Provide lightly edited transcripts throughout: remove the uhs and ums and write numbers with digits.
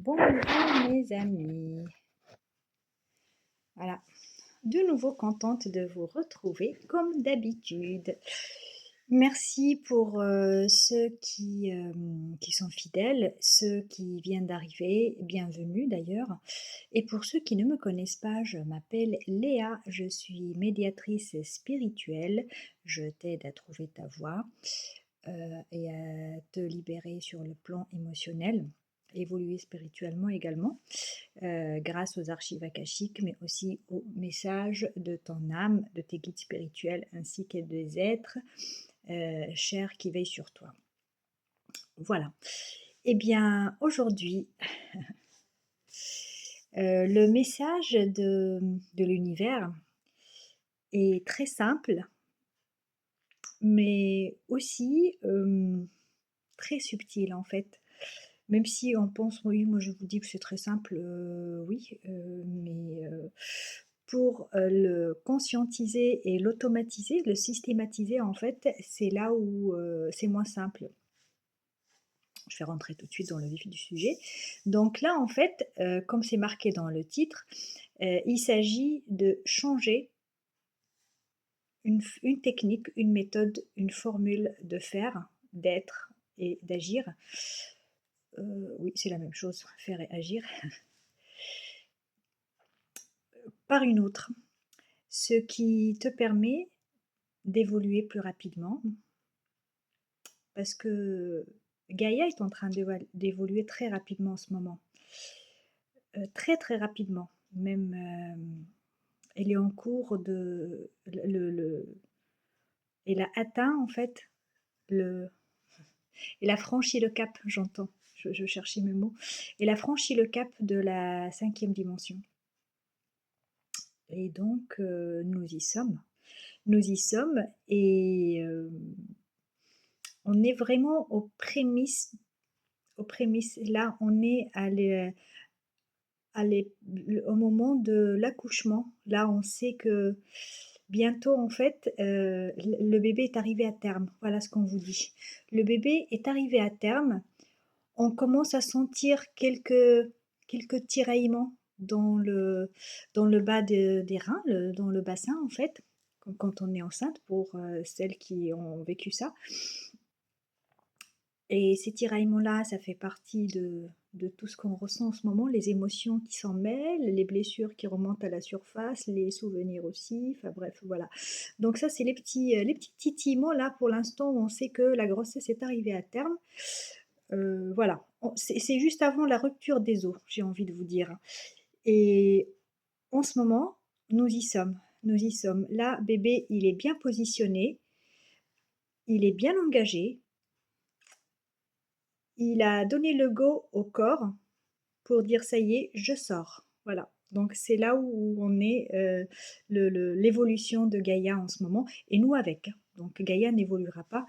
Bonjour mes amis. Voilà, de nouveau contente de vous retrouver comme d'habitude. Merci pour ceux qui sont fidèles, ceux qui viennent d'arriver, bienvenue d'ailleurs. Et pour ceux qui ne me connaissent pas, je m'appelle Léa, je suis médiatrice spirituelle. Je t'aide à trouver ta voie et à te libérer sur le plan émotionnel, évoluer spirituellement également, grâce aux archives akashiques, mais aussi aux messages de ton âme, de tes guides spirituels, ainsi que des êtres chers qui veillent sur toi. Voilà. Eh bien, aujourd'hui, le message de l'univers est très simple, mais aussi très subtil en fait. Même si on pense, oui, moi je vous dis que c'est très simple, oui, mais pour le conscientiser et l'automatiser, le systématiser en fait, c'est là où c'est moins simple. Je vais rentrer tout de suite dans le vif du sujet. Donc là, en fait, comme c'est marqué dans le titre, il s'agit de changer une technique, une méthode, une formule de faire, d'être et d'agir. Oui, c'est la même chose, faire et agir, par une autre. Ce qui te permet d'évoluer plus rapidement, parce que Gaïa est en train d'évoluer très rapidement en ce moment. Très très rapidement. Même elle est en cours de... elle a atteint en fait le... Elle a franchi le cap, j'entends. Je cherchais mes mots. Elle a franchi le cap de la 5e dimension. Et donc, nous y sommes. Nous y sommes et on est vraiment aux prémices. Là, on est au moment de l'accouchement. Là, on sait que bientôt, en fait, le bébé est arrivé à terme. Voilà ce qu'on vous dit. Le bébé est arrivé à terme. On commence à sentir quelques tiraillements dans le bas des reins, dans le bassin, en fait, quand on est enceinte, pour celles qui ont vécu ça. Et ces tiraillements-là, ça fait partie de tout ce qu'on ressent en ce moment, les émotions qui s'en mêlent, les blessures qui remontent à la surface, les souvenirs aussi, enfin bref, voilà. Donc ça, c'est les petits titillements là pour l'instant où on sait que la grossesse est arrivée à terme. Voilà, c'est juste avant la rupture des os, j'ai envie de vous dire. Et en ce moment, nous y sommes, nous y sommes. Là, bébé, il est bien positionné, il est bien engagé, il a donné le go au corps pour dire: «Ça y est, je sors». Voilà, donc c'est là où on est, l'évolution de Gaïa en ce moment et nous avec, hein. Donc Gaïa n'évoluera pas,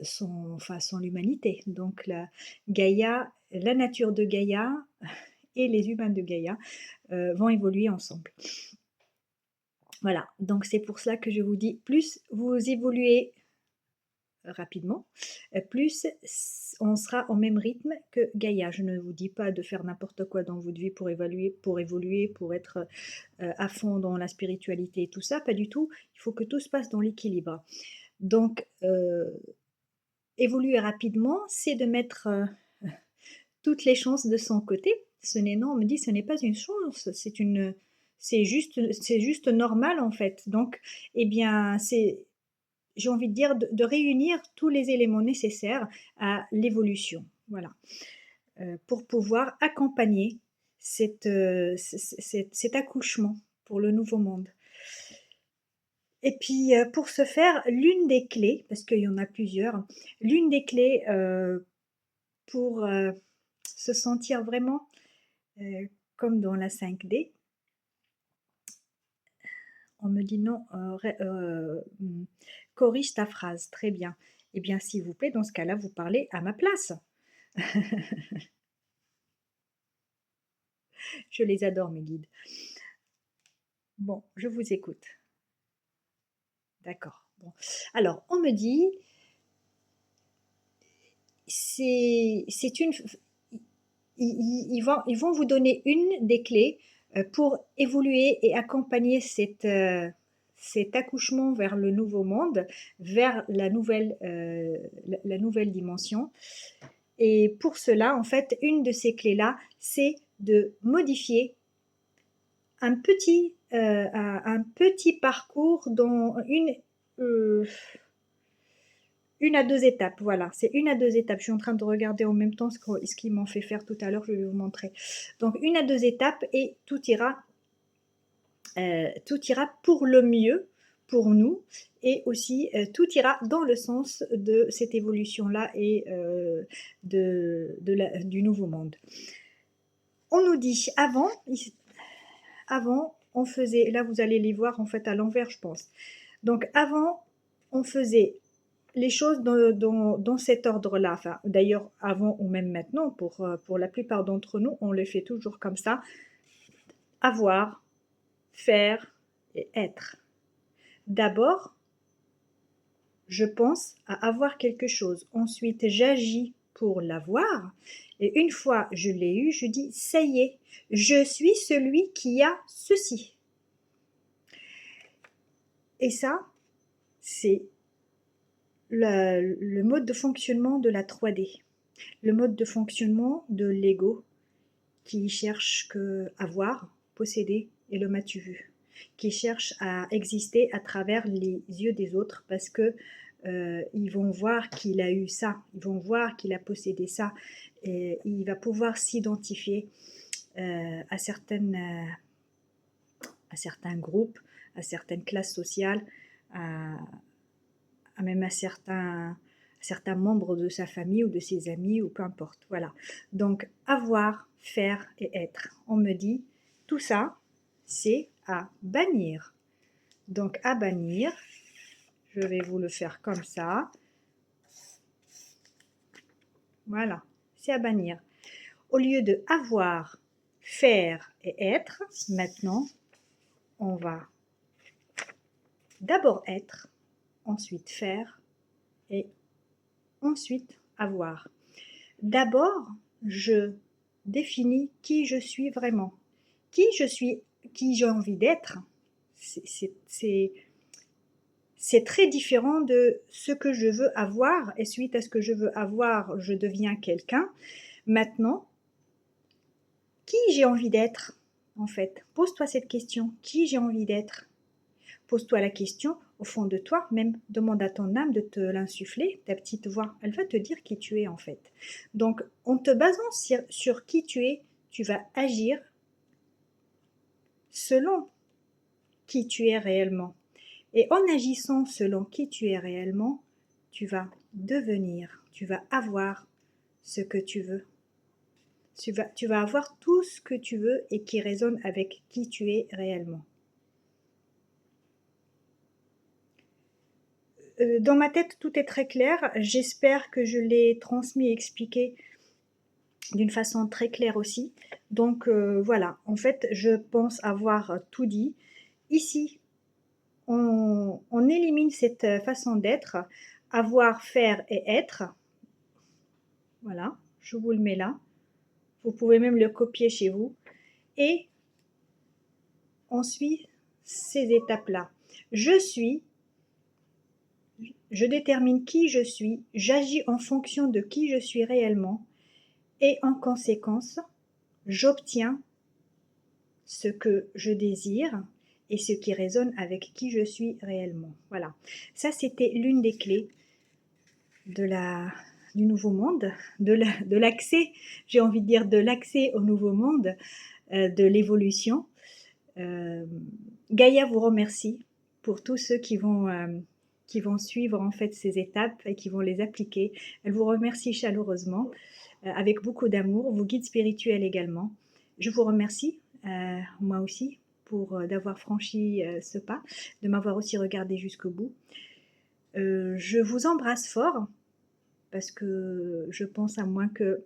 sans l'humanité. Donc la nature de Gaïa et les humains de Gaïa, vont évoluer ensemble. Voilà, donc c'est pour cela que je vous dis, plus vous évoluez rapidement, plus on sera au même rythme que Gaïa. Je ne vous dis pas de faire n'importe quoi dans votre vie pour évoluer, pour être à fond dans la spiritualité et tout ça, pas du tout. Il faut que tout se passe dans l'équilibre. Donc, évoluer rapidement, c'est de mettre toutes les chances de son côté. Non, on me dit, ce n'est pas une chance, c'est juste normal en fait. Donc, eh bien, j'ai envie de dire, de réunir tous les éléments nécessaires à l'évolution. Voilà. Pour pouvoir accompagner cet accouchement pour le nouveau monde. Et puis, pour ce faire, l'une des clés, parce qu'il y en a plusieurs, l'une des clés pour se sentir vraiment comme dans la 5D, on me dit non, corrige ta phrase, très bien. Eh bien, s'il vous plaît, dans ce cas-là, vous parlez à ma place. Je les adore, mes guides. Bon, je vous écoute. D'accord. Bon. Alors, on me dit, c'est une... ils vont vous donner une des clés pour évoluer et accompagner cet accouchement vers le nouveau monde, vers la nouvelle dimension. Et pour cela, en fait, une de ces clés-là, c'est de modifier un petit parcours dans euh, une à deux étapes. Voilà, c'est une à deux étapes. Je suis en train de regarder en même temps ce qu'ils m'ont fait faire tout à l'heure. Je vais vous montrer. Donc, une à deux étapes et tout ira pour le mieux pour nous et aussi tout ira dans le sens de cette évolution-là et du nouveau monde. On nous dit avant on faisait, là vous allez les voir en fait à l'envers je pense. Donc avant on faisait les choses dans cet ordre-là. Enfin, d'ailleurs avant ou même maintenant pour la plupart d'entre nous on le fait toujours comme ça. Avoir, faire et être. D'abord, je pense à avoir quelque chose. Ensuite, j'agis pour l'avoir. Et une fois je l'ai eu, je dis, ça y est, je suis celui qui a ceci. Et ça, c'est le mode de fonctionnement de la 3D. Le mode de fonctionnement de l'ego qui cherche que avoir, posséder et le m'as-tu vu, qui cherche à exister à travers les yeux des autres parce que ils vont voir qu'il a eu ça, ils vont voir qu'il a possédé ça et il va pouvoir s'identifier à certains groupes, à certaines classes sociales, même à certains membres de sa famille ou de ses amis ou peu importe. Voilà. Donc avoir, faire et être. On me dit tout ça, c'est à bannir. Donc à bannir, je vais vous le faire comme ça. Voilà, c'est à bannir. Au lieu de avoir, faire et être, maintenant, on va d'abord être, ensuite faire et ensuite avoir. D'abord, je définis qui je suis vraiment. Qui je suis, qui j'ai envie d'être, c'est très différent de ce que je veux avoir. Et suite à ce que je veux avoir, je deviens quelqu'un. Maintenant, qui j'ai envie d'être, en fait? Pose-toi cette question. Qui j'ai envie d'être? Pose-toi la question au fond de toi, même demande à ton âme de te l'insuffler, ta petite voix, elle va te dire qui tu es en fait. Donc en te basant sur qui tu es, tu vas agir selon qui tu es réellement. Et en agissant selon qui tu es réellement, tu vas devenir, tu vas avoir ce que tu veux. Tu vas avoir tout ce que tu veux et qui résonne avec qui tu es réellement. Dans ma tête, tout est très clair. J'espère que je l'ai transmis et expliqué d'une façon très claire aussi. Donc voilà, en fait, je pense avoir tout dit. Ici, on élimine cette façon d'être, avoir, faire et être. Voilà, je vous le mets là. Vous pouvez même le copier chez vous. Et on suit ces étapes-là. Je détermine qui je suis, j'agis en fonction de qui je suis réellement et en conséquence, j'obtiens ce que je désire et ce qui résonne avec qui je suis réellement. Voilà, ça c'était l'une des clés du nouveau monde, de l'accès, j'ai envie de dire de l'accès au nouveau monde, de l'évolution. Gaïa vous remercie pour tous ceux qui vont suivre en fait ces étapes et qui vont les appliquer. Elle vous remercie chaleureusement, avec beaucoup d'amour, vos guides spirituels également. Je vous remercie, moi aussi, pour d'avoir franchi ce pas, de m'avoir aussi regardé jusqu'au bout. Je vous embrasse fort, parce que je pense à moins que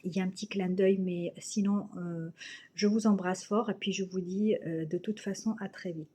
il y a un petit clin d'œil, mais sinon, je vous embrasse fort et puis je vous dis de toute façon à très vite.